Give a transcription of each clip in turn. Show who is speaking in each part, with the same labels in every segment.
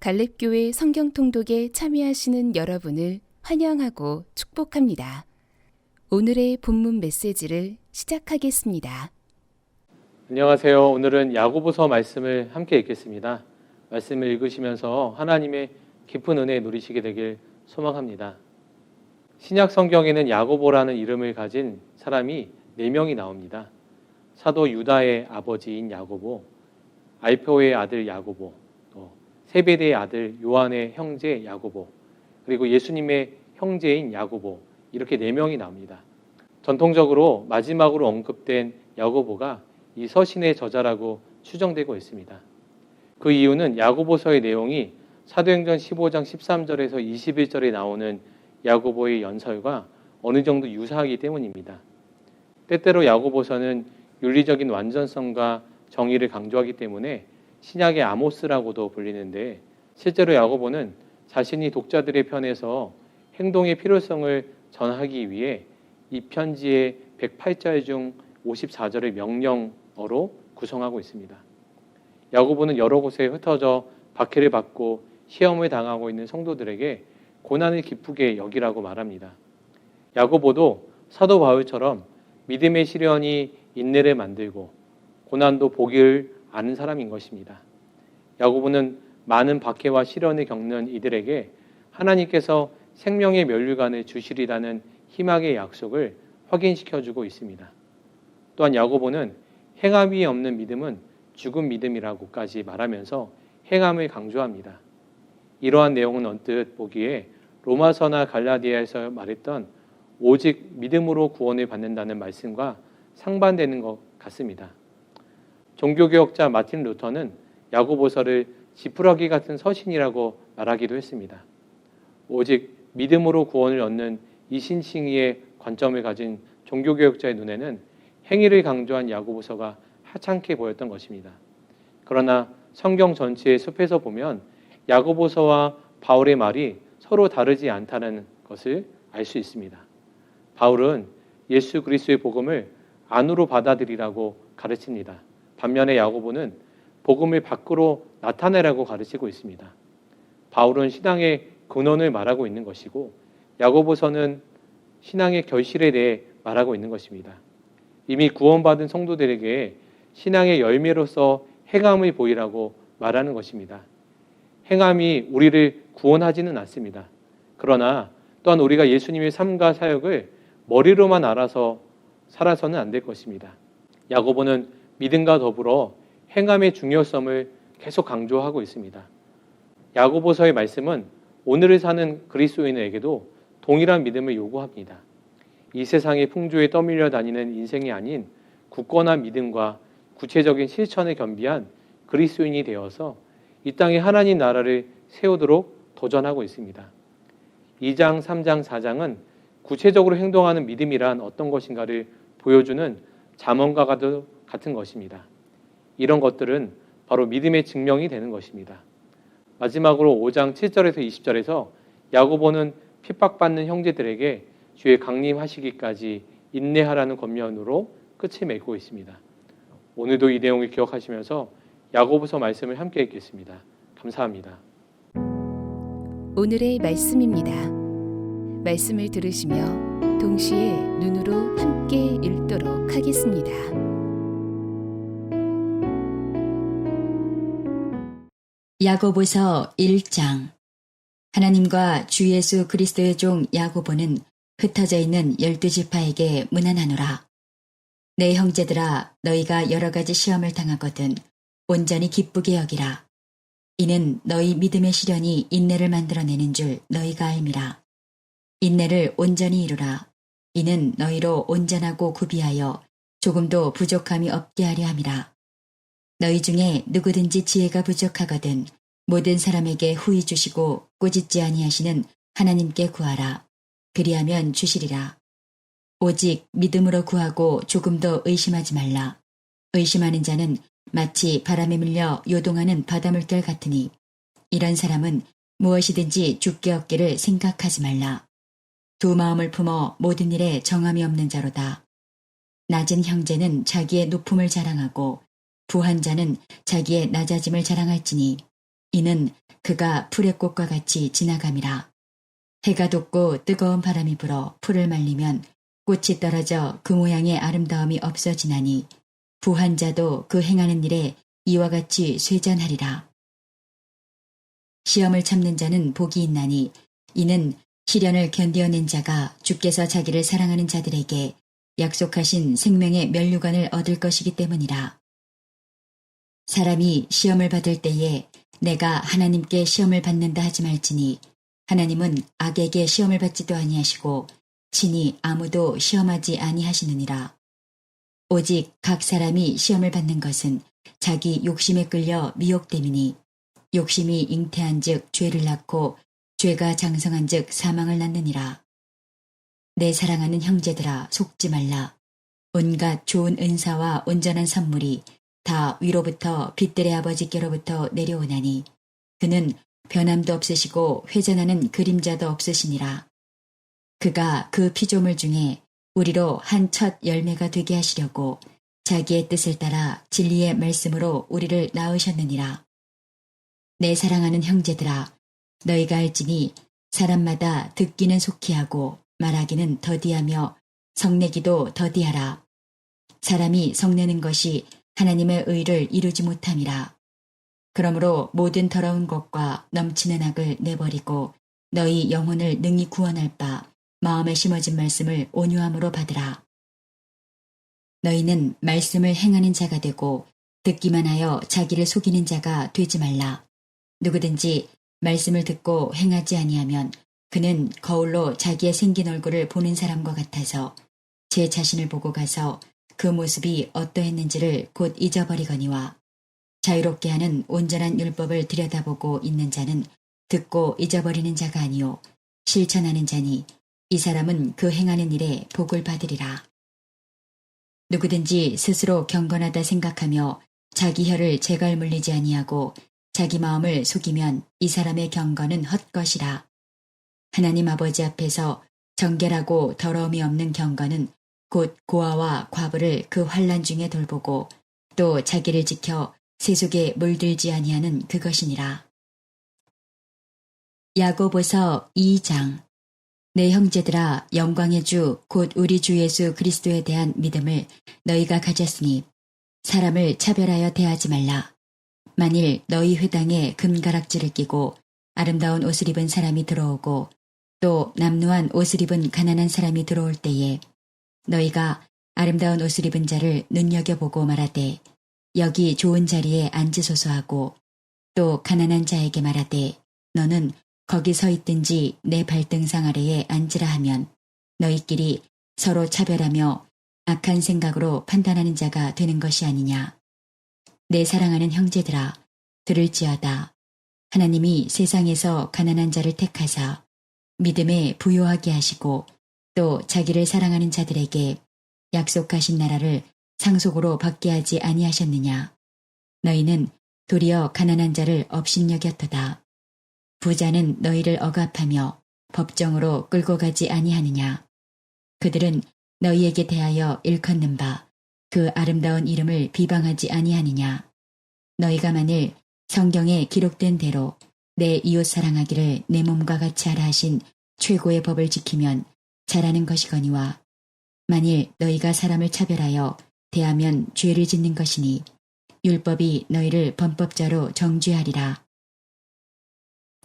Speaker 1: 갈렙교회 성경통독에 참여하시는 여러분을 환영하고 축복합니다. 오늘의 본문 메시지를 시작하겠습니다.
Speaker 2: 안녕하세요. 오늘은 야고보서 말씀을 함께 읽겠습니다. 말씀을 읽으시면서 하나님의 깊은 은혜 누리시게 되길 소망합니다. 신약 성경에는 야고보라는 이름을 가진 사람이 4명이 나옵니다. 사도 유다의 아버지인 야고보, 알페오의 아들 야고보, 또 세베대의 아들 요한의 형제 야고보, 그리고 예수님의 형제인 야고보, 이렇게 4명이 나옵니다. 전통적으로 마지막으로 언급된 야고보가 이 서신의 저자라고 추정되고 있습니다. 그 이유는 야고보서의 내용이 사도행전 15장 13절에서 21절에 나오는 야고보의 연설과 어느 정도 유사하기 때문입니다. 때때로 야고보서는 윤리적인 완전성과 정의를 강조하기 때문에 신약의 아모스라고도 불리는데, 실제로 야고보는 자신이 독자들의 편에서 행동의 필요성을 전하기 위해 이 편지의 108절 중 54절의 명령어로 구성하고 있습니다. 야고보는 여러 곳에 흩어져 박해를 받고 시험을 당하고 있는 성도들에게 고난을 기쁘게 여기라고 말합니다. 야고보도 사도 바울처럼 믿음의 시련이 인내를 만들고 고난도 복을 아는 사람인 것입니다. 야고보는 많은 박해와 시련을 겪는 이들에게 하나님께서 생명의 면류관을 주시리라는 희망의 약속을 확인시켜주고 있습니다. 또한 야고보는 행함이 없는 믿음은 죽은 믿음이라고까지 말하면서 행함을 강조합니다. 이러한 내용은 언뜻 보기에 로마서나 갈라디아에서 말했던 오직 믿음으로 구원을 받는다는 말씀과 상반되는 것 같습니다. 종교개혁자 마틴 루터는 야고보서를 지푸라기 같은 서신이라고 말하기도 했습니다. 오직 믿음으로 구원을 얻는 이신칭의의 관점을 가진 종교개혁자의 눈에는 행위를 강조한 야고보서가 하찮게 보였던 것입니다. 그러나 성경 전체의 숲에서 보면 야고보서와 바울의 말이 서로 다르지 않다는 것을 알 수 있습니다. 바울은 예수 그리스도의 복음을 안으로 받아들이라고 가르칩니다. 반면에 야고보는 복음을 밖으로 나타내라고 가르치고 있습니다. 바울은 신앙의 근원을 말하고 있는 것이고, 야고보서는 신앙의 결실에 대해 말하고 있는 것입니다. 이미 구원받은 성도들에게 신앙의 열매로서 행함을 보이라고 말하는 것입니다. 행함이 우리를 구원하지는 않습니다. 그러나 또한 우리가 예수님의 삶과 사역을 머리로만 알아서 살아서는 안 될 것입니다. 야고보는 믿음과 더불어 행함의 중요성을 계속 강조하고 있습니다. 야고보서의 말씀은 오늘을 사는 그리스도인에게도 동일한 믿음을 요구합니다. 이 세상의 풍조에 떠밀려 다니는 인생이 아닌 굳건한 믿음과 구체적인 실천을 겸비한 그리스도인이 되어서 이 땅에 하나님 나라를 세우도록 도전하고 있습니다. 2장, 3장, 4장은 구체적으로 행동하는 믿음이란 어떤 것인가를 보여주는 잠언과 같은 것입니다. 이런 것들은 바로 믿음의 증명이 되는 것입니다. 마지막으로 5장 7절에서 20절에서 야고보는 핍박받는 형제들에게 주의 강림하시기까지 인내하라는 권면으로 끝을 맺고 있습니다. 오늘도 이 내용을 기억하시면서 야고보서 말씀을 함께 읽겠습니다. 감사합니다.
Speaker 1: 오늘의 말씀입니다. 말씀을 들으시며 동시에 눈으로 함께 읽도록 하겠습니다.
Speaker 3: 야고보서 1장. 하나님과 주 예수 그리스도의 종 야고보는 흩어져 있는 12지파에게 문안하노라. 내 형제들아, 너희가 여러 가지 시험을 당하거든 온전히 기쁘게 여기라. 이는 너희 믿음의 시련이 인내를 만들어내는 줄 너희가 알미라. 인내를 온전히 이루라. 이는 너희로 온전하고 구비하여 조금도 부족함이 없게 하려 함이라. 너희 중에 누구든지 지혜가 부족하거든 모든 사람에게 후히 주시고 꾸짖지 아니하시는 하나님께 구하라. 그리하면 주시리라. 오직 믿음으로 구하고 조금도 의심하지 말라. 의심하는 자는 마치 바람에 밀려 요동하는 바닷물결 같으니 이런 사람은 무엇이든지 죽게 얻기를 생각하지 말라. 두 마음을 품어 모든 일에 정함이 없는 자로다. 낮은 형제는 자기의 높음을 자랑하고 부한 자는 자기의 낮아짐을 자랑할지니 이는 그가 풀의 꽃과 같이 지나감이라. 해가 돋고 뜨거운 바람이 불어 풀을 말리면 꽃이 떨어져 그 모양의 아름다움이 없어지나니 부한 자도 그 행하는 일에 이와 같이 쇠잔하리라. 시험을 참는 자는 복이 있나니 이는 시련을 견디어낸 자가 주께서 자기를 사랑하는 자들에게 약속하신 생명의 면류관을 얻을 것이기 때문이라. 사람이 시험을 받을 때에 내가 하나님께 시험을 받는다 하지 말지니 하나님은 악에게 시험을 받지도 아니하시고 친히 아무도 시험하지 아니하시느니라. 오직 각 사람이 시험을 받는 것은 자기 욕심에 끌려 미혹됨이니 욕심이 잉태한즉 죄를 낳고 죄가 장성한즉 사망을 낳느니라. 내 사랑하는 형제들아 속지 말라. 온갖 좋은 은사와 온전한 선물이 다 위로부터 빛들의 아버지께로부터 내려오나니 그는 변함도 없으시고 회전하는 그림자도 없으시니라. 그가 그 피조물 중에 우리로 한 첫 열매가 되게 하시려고 자기의 뜻을 따라 진리의 말씀으로 우리를 낳으셨느니라. 내 사랑하는 형제들아, 너희가 알지니 사람마다 듣기는 속히 하고 말하기는 더디하며 성내기도 더디하라. 사람이 성내는 것이 하나님의 의를 이루지 못함이라. 그러므로 모든 더러운 것과 넘치는 악을 내버리고 너희 영혼을 능히 구원할 바 마음에 심어진 말씀을 온유함으로 받으라. 너희는 말씀을 행하는 자가 되고 듣기만 하여 자기를 속이는 자가 되지 말라. 누구든지 말씀을 듣고 행하지 아니하면 그는 거울로 자기의 생긴 얼굴을 보는 사람과 같아서 제 자신을 보고 가서 그 모습이 어떠했는지를 곧 잊어버리거니와 자유롭게 하는 온전한 율법을 들여다보고 있는 자는 듣고 잊어버리는 자가 아니요 실천하는 자니 이 사람은 그 행하는 일에 복을 받으리라. 누구든지 스스로 경건하다 생각하며 자기 혀를 제갈 물리지 아니하고 자기 마음을 속이면 이 사람의 경건은 헛것이라. 하나님 아버지 앞에서 정결하고 더러움이 없는 경건은 곧 고아와 과부를 그 환난 중에 돌보고 또 자기를 지켜 세속에 물들지 아니하는 그것이니라. 야고보서 2장. 내 형제들아, 영광의 주 곧 우리 주 예수 그리스도에 대한 믿음을 너희가 가졌으니 사람을 차별하여 대하지 말라. 만일 너희 회당에 금가락지를 끼고 아름다운 옷을 입은 사람이 들어오고 또 남루한 옷을 입은 가난한 사람이 들어올 때에 너희가 아름다운 옷을 입은 자를 눈여겨보고 말하되 여기 좋은 자리에 앉으소서 하고 또 가난한 자에게 말하되 너는 거기 서 있든지 내 발등상 아래에 앉으라 하면 너희끼리 서로 차별하며 악한 생각으로 판단하는 자가 되는 것이 아니냐. 내 사랑하는 형제들아, 들을지어다. 하나님이 세상에서 가난한 자를 택하사 믿음에 부요하게 하시고 또 자기를 사랑하는 자들에게 약속하신 나라를 상속으로 받게 하지 아니하셨느냐. 너희는 도리어 가난한 자를 업신여겼도다. 부자는 너희를 억압하며 법정으로 끌고 가지 아니하느냐. 그들은 너희에게 대하여 일컫는 바 그 아름다운 이름을 비방하지 아니하느냐. 너희가 만일 성경에 기록된 대로 내 이웃 사랑하기를 내 몸과 같이 하라 하신 최고의 법을 지키면 잘하는 것이거니와 만일 너희가 사람을 차별하여 대하면 죄를 짓는 것이니 율법이 너희를 범법자로 정죄하리라.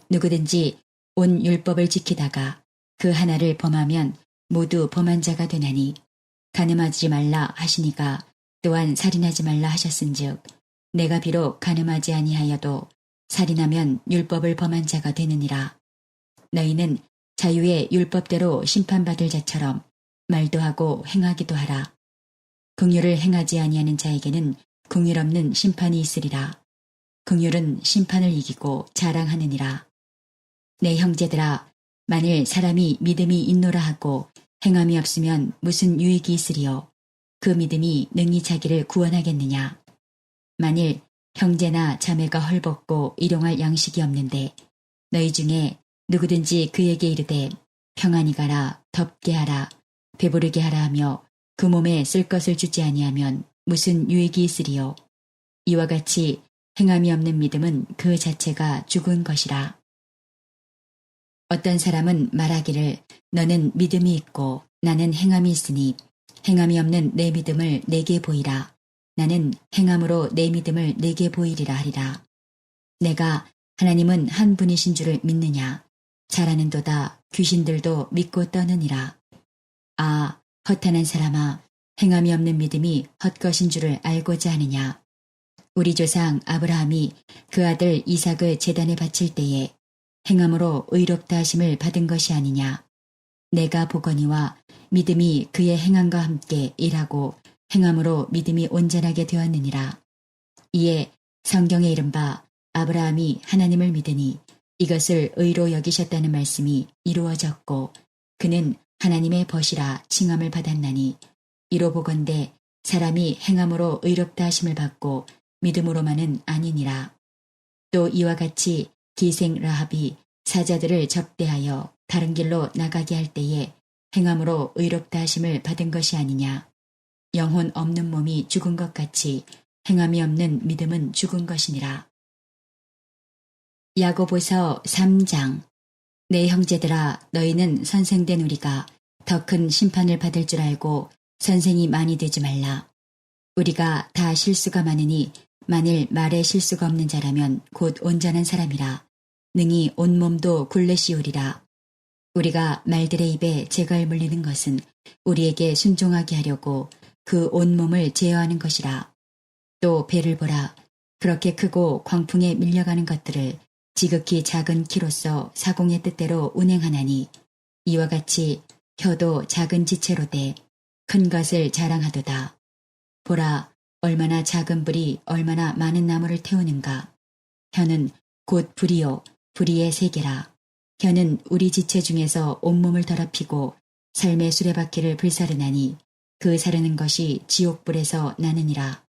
Speaker 3: 누구든지 온 율법을 지키다가 그 하나를 범하면 모두 범한 자가 되나니 간음하지 말라 하시니가 또한 살인하지 말라 하셨은즉 내가 비록 간음하지 아니하여도 살인하면 율법을 범한 자가 되느니라. 너희는 자유의 율법대로 심판받을 자처럼 말도 하고 행하기도 하라. 긍휼을 행하지 아니하는 자에게는 긍휼 없는 심판이 있으리라. 긍휼은 심판을 이기고 자랑하느니라. 내 형제들아, 만일 사람이 믿음이 있노라 하고 행함이 없으면 무슨 유익이 있으리요. 그 믿음이 능히 자기를 구원하겠느냐. 만일 형제나 자매가 헐벗고 일용할 양식이 없는데 너희 중에 누구든지 그에게 이르되 평안히 가라, 덥게 하라, 배부르게 하라 하며 그 몸에 쓸 것을 주지 아니하면 무슨 유익이 있으리요. 이와 같이 행함이 없는 믿음은 그 자체가 죽은 것이라. 어떤 사람은 말하기를 너는 믿음이 있고 나는 행함이 있으니 행함이 없는 내 믿음을 내게 보이라. 나는 행함으로 내 믿음을 내게 보이리라 하리라. 내가 하나님은 한 분이신 줄을 믿느냐? 잘하는도다. 귀신들도 믿고 떠느니라. 아, 허탄한 사람아, 행함이 없는 믿음이 헛것인 줄을 알고자 하느냐? 우리 조상 아브라함이 그 아들 이삭을 제단에 바칠 때에 행함으로 의롭다 하심을 받은 것이 아니냐? 내가 보거니와 믿음이 그의 행함과 함께 일하고 행함으로 믿음이 온전하게 되었느니라. 이에 성경에 이른바 아브라함이 하나님을 믿으니 이것을 의로 여기셨다는 말씀이 이루어졌고 그는 하나님의 벗이라 칭함을 받았나니 이로 보건대 사람이 행함으로 의롭다 하심을 받고 믿음으로만은 아니니라. 또 이와 같이 기생 라합이 사자들을 접대하여 다른 길로 나가게 할 때에 행함으로 의롭다 하심을 받은 것이 아니냐. 영혼 없는 몸이 죽은 것 같이 행함이 없는 믿음은 죽은 것이니라. 야고보서 3장. 내 형제들아, 너희는 선생된 우리가 더 큰 심판을 받을 줄 알고 선생이 많이 되지 말라. 우리가 다 실수가 많으니 만일 말에 실수가 없는 자라면 곧 온전한 사람이라. 능히 온몸도 굴레 씌우리라. 우리가 말들의 입에 재갈 물리는 것은 우리에게 순종하게 하려고 그 온몸을 제어하는 것이라. 또 배를 보라. 그렇게 크고 광풍에 밀려가는 것들을 지극히 작은 키로서 사공의 뜻대로 운행하나니 이와 같이 혀도 작은 지체로 돼 큰 것을 자랑하도다. 보라, 얼마나 작은 불이 얼마나 많은 나무를 태우는가. 혀는 곧 불이요, 불이의 세계라. 혀는 우리 지체 중에서 온몸을 더럽히고 삶의 수레바퀴를 불사르나니 그 사르는 것이 지옥불에서 나느니라.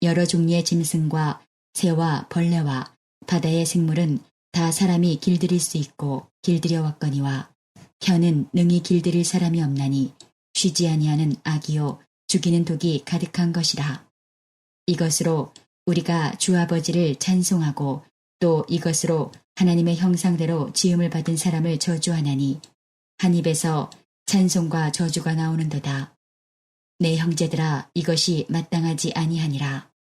Speaker 3: 여러 종류의 짐승과 새와 벌레와 바다의 생물은 다 사람이 길들일 수 있고 길들여 왔거니와 혀는 능히 길들일 사람이 없나니 쉬지 아니하는 악이요 죽이는 독이 가득한 것이라. 이것으로 우리가 주 아버지를 찬송하고 또 이것으로 하나님의 형상대로 지음을 받은 사람을 저주하나니 한 입에서 찬송과 저주가 나오는도다. 내 형제들아, 이것이 마땅하지 아니하니라.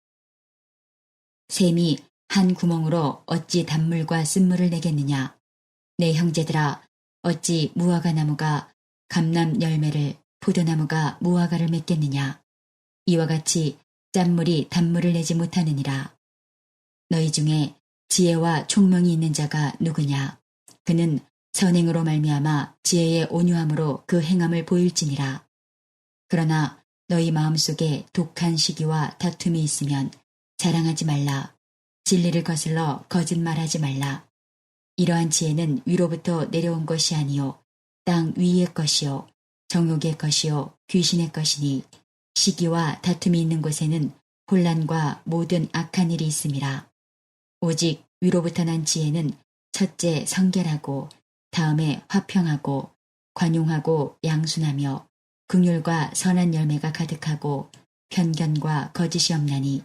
Speaker 3: 샘이 한 구멍으로 어찌 단물과 쓴물을 내겠느냐. 내 형제들아, 어찌 무화과 나무가 감람 열매를 포도나무가 무화과를 맺겠느냐. 이와 같이 짠물이 단물을 내지 못하느니라. 너희 중에 지혜와 총명이 있는 자가 누구냐. 그는 선행으로 말미암아 지혜의 온유함으로 그 행함을 보일지니라. 그러나 너희 마음속에 독한 시기와 다툼이 있으면 자랑하지 말라. 진리를 거슬러 거짓말하지 말라. 이러한 지혜는 위로부터 내려온 것이 아니요 땅 위의 것이요 정욕의 것이요 귀신의 것이니 시기와 다툼이 있는 곳에는 혼란과 모든 악한 일이 있음이라. 오직 위로부터 난 지혜는 첫째 성결하고 다음에 화평하고 관용하고 양순하며 긍휼과 선한 열매가 가득하고 편견과 거짓이 없나니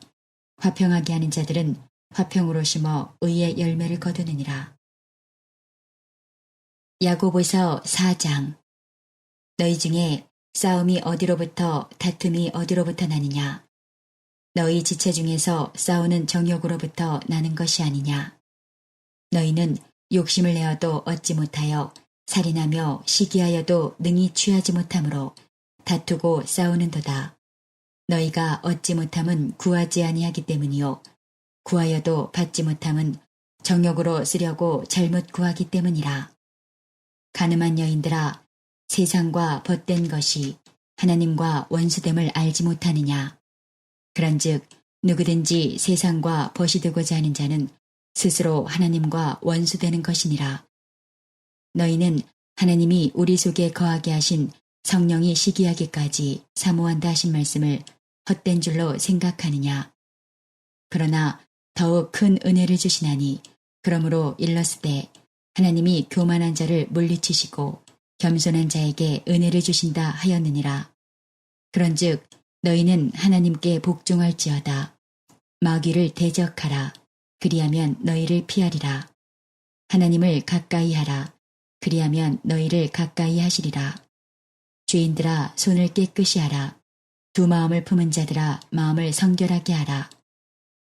Speaker 3: 화평하게 하는 자들은 화평으로 심어 의의 열매를 거두느니라. 야고보서 4장. 너희 중에 싸움이 어디로부터 다툼이 어디로부터 나느냐. 너희 지체 중에서 싸우는 정욕으로부터 나는 것이 아니냐. 너희는 욕심을 내어도 얻지 못하여 살인하며 시기하여도 능히 취하지 못하므로 다투고 싸우는도다. 너희가 얻지 못함은 구하지 아니하기 때문이요 구하여도 받지 못함은 정욕으로 쓰려고 잘못 구하기 때문이라. 가늠한 여인들아, 세상과 벗된 것이 하나님과 원수됨을 알지 못하느냐. 그런즉 누구든지 세상과 벗이 되고자 하는 자는 스스로 하나님과 원수되는 것이니라. 너희는 하나님이 우리 속에 거하게 하신 성령이 시기하기까지 사모한다 하신 말씀을 헛된 줄로 생각하느냐. 그러나 더욱 큰 은혜를 주시나니 그러므로 일렀으되 하나님이 교만한 자를 물리치시고 겸손한 자에게 은혜를 주신다 하였느니라. 그런즉 너희는 하나님께 복종할지어다. 마귀를 대적하라. 그리하면 너희를 피하리라. 하나님을 가까이 하라. 그리하면 너희를 가까이 하시리라. 죄인들아 손을 깨끗이 하라. 두 마음을 품은 자들아 마음을 성결하게 하라.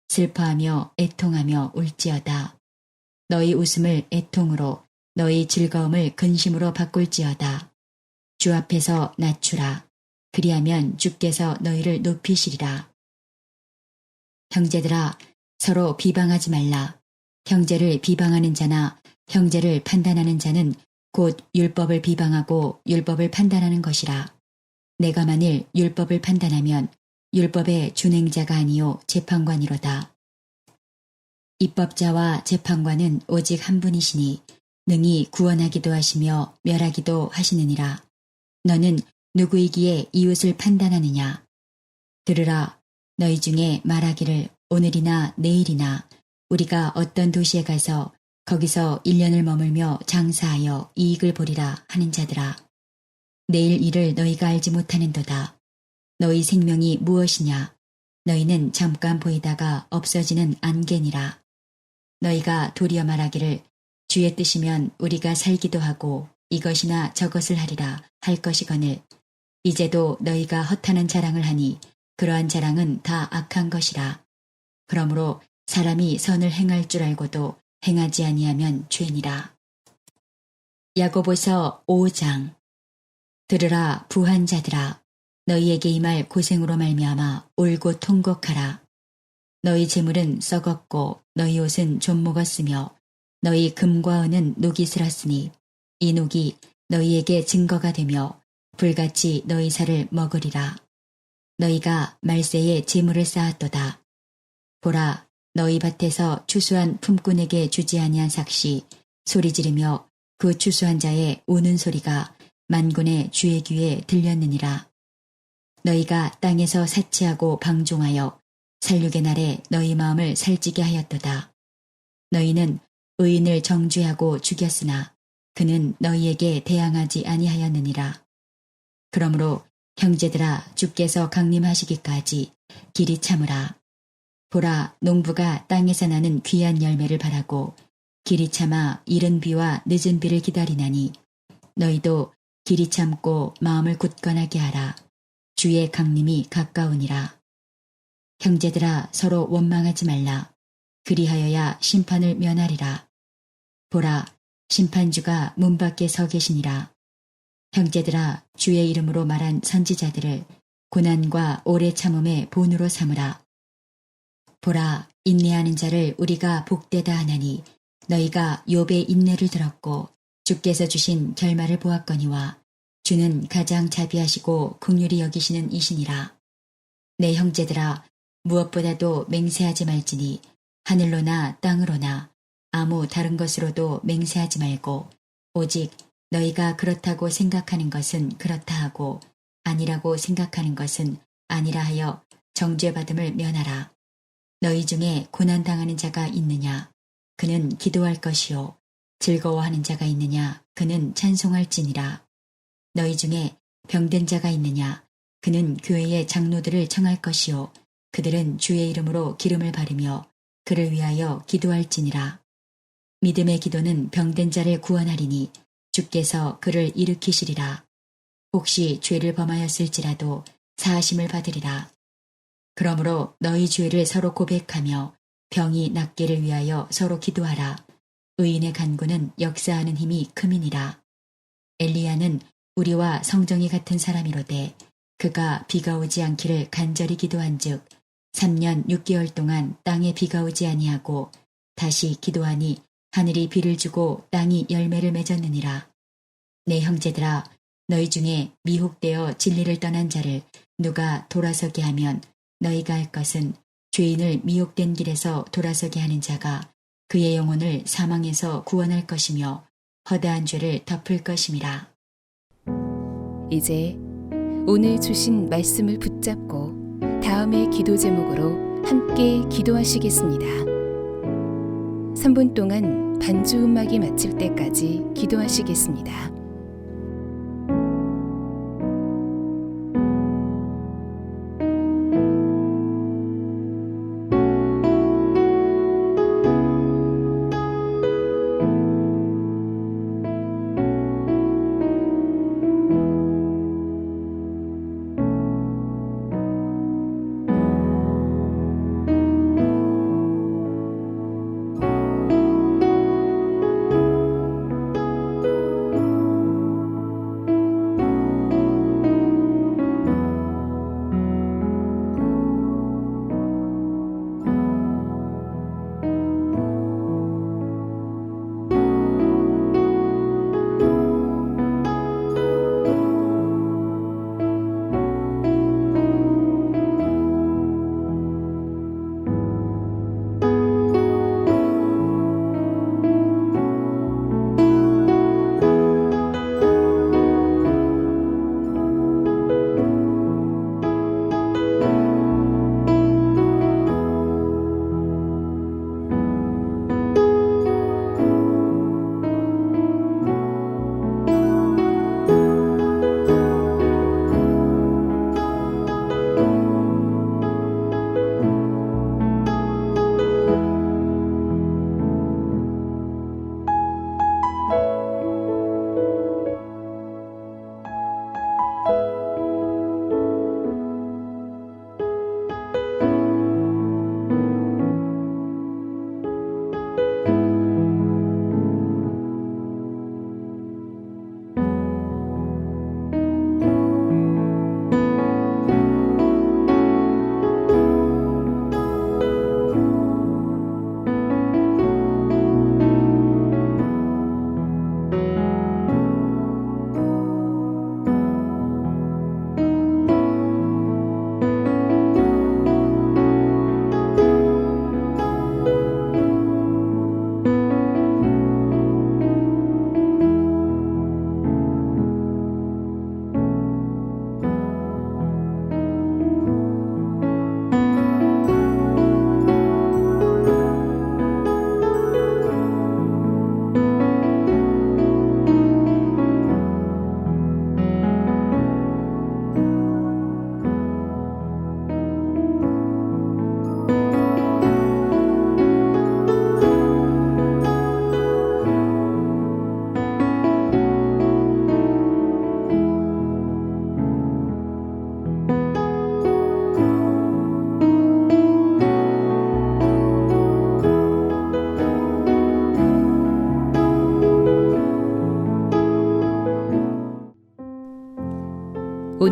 Speaker 3: 슬퍼하며 애통하며 울지어다. 너희 웃음을 애통으로 너희 즐거움을 근심으로 바꿀지어다. 주 앞에서 낮추라. 그리하면 주께서 너희를 높이시리라. 형제들아 서로 비방하지 말라. 형제를 비방하는 자나 형제를 판단하는 자는 곧 율법을 비방하고 율법을 판단하는 것이라. 내가 만일 율법을 판단하면 율법의 준행자가 아니요 재판관이로다. 입법자와 재판관은 오직 한 분이시니 능히 구원하기도 하시며 멸하기도 하시느니라. 너는 누구이기에 이웃을 판단하느냐? 들으라. 너희 중에 말하기를 오늘이나 내일이나 우리가 어떤 도시에 가서 거기서 1년을 머물며 장사하여 이익을 보리라 하는 자들아. 내일 일을 너희가 알지 못하는도다. 너희 생명이 무엇이냐? 너희는 잠깐 보이다가 없어지는 안개니라. 너희가 도리어 말하기를 주의 뜻이면 우리가 살기도 하고 이것이나 저것을 하리라 할 것이거늘 이제도 너희가 허탄한 자랑을 하니 그러한 자랑은 다 악한 것이라. 그러므로 사람이 선을 행할 줄 알고도 행하지 아니하면 죄니라. 야고보서 5장. 들으라 부한 자들아. 너희에게 임할 고생으로 말미암아 울고 통곡하라. 너희 재물은 썩었고 너희 옷은 좀 먹었으며 너희 금과 은은 녹이 슬었으니 이 녹이 너희에게 증거가 되며 불같이 너희 살을 먹으리라. 너희가 말세에 재물을 쌓았도다. 보라 너희 밭에서 추수한 품꾼에게 주지 아니한 삭시 소리 지르며 그 추수한 자의 우는 소리가 만군의 주의 귀에 들렸느니라. 너희가 땅에서 사치하고 방종하여 살육의 날에 너희 마음을 살찌게 하였도다. 너희는 의인을 정죄하고 죽였으나 그는 너희에게 대항하지 아니하였느니라. 그러므로 형제들아 주께서 강림하시기까지 길이 참으라. 보라 농부가 땅에서 나는 귀한 열매를 바라고 길이 참아 이른 비와 늦은 비를 기다리나니 너희도 길이 참고 마음을 굳건하게 하라. 주의 강림이 가까우니라. 형제들아 서로 원망하지 말라. 그리하여야 심판을 면하리라. 보라 심판주가 문 밖에 서 계시니라. 형제들아 주의 이름으로 말한 선지자들을 고난과 오래 참음의 본으로 삼으라. 보라 인내하는 자를 우리가 복되다 하나니 너희가 욥의 인내를 들었고 주께서 주신 결말을 보았거니와 주는 가장 자비하시고 긍휼히 여기시는 이시니라. 내 형제들아 무엇보다도 맹세하지 말지니 하늘로나 땅으로나 아무 다른 것으로도 맹세하지 말고 오직 너희가 그렇다고 생각하는 것은 그렇다 하고 아니라고 생각하는 것은 아니라 하여 정죄받음을 면하라. 너희 중에 고난당하는 자가 있느냐? 그는 기도할 것이요. 즐거워하는 자가 있느냐? 그는 찬송할지니라. 너희 중에 병든 자가 있느냐? 그는 교회의 장로들을 청할 것이요. 그들은 주의 이름으로 기름을 바르며 그를 위하여 기도할지니라. 믿음의 기도는 병든 자를 구원하리니 주께서 그를 일으키시리라. 혹시 죄를 범하였을지라도 사하심을 받으리라. 그러므로 너희 죄를 서로 고백하며 병이 낫기를 위하여 서로 기도하라. 의인의 간구는 역사하는 힘이 큼이니라. 엘리야는 우리와 성정이 같은 사람이로되 그가 비가 오지 않기를 간절히 기도한즉 3년 6개월 동안 땅에 비가 오지 아니하고 다시 기도하니 하늘이 비를 주고 땅이 열매를 맺었느니라. 내 형제들아 너희 중에 미혹되어 진리를 떠난 자를 누가 돌아서게 하면 너희가 할 것은 죄인을 미혹된 길에서 돌아서게 하는 자가 그의 영혼을 사망에서 구원할 것이며 허다한 죄를 덮을 것임이라.
Speaker 1: 이제 오늘 주신 말씀을 붙잡고 다음의 기도 제목으로 함께 기도하시겠습니다. 3분 동안 반주 음악이 마칠 때까지 기도하시겠습니다.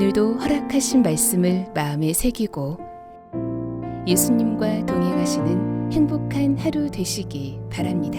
Speaker 1: 오늘도 허락하신 말씀을 마음에 새기고 예수님과 동행하시는 행복한 하루 되시기 바랍니다.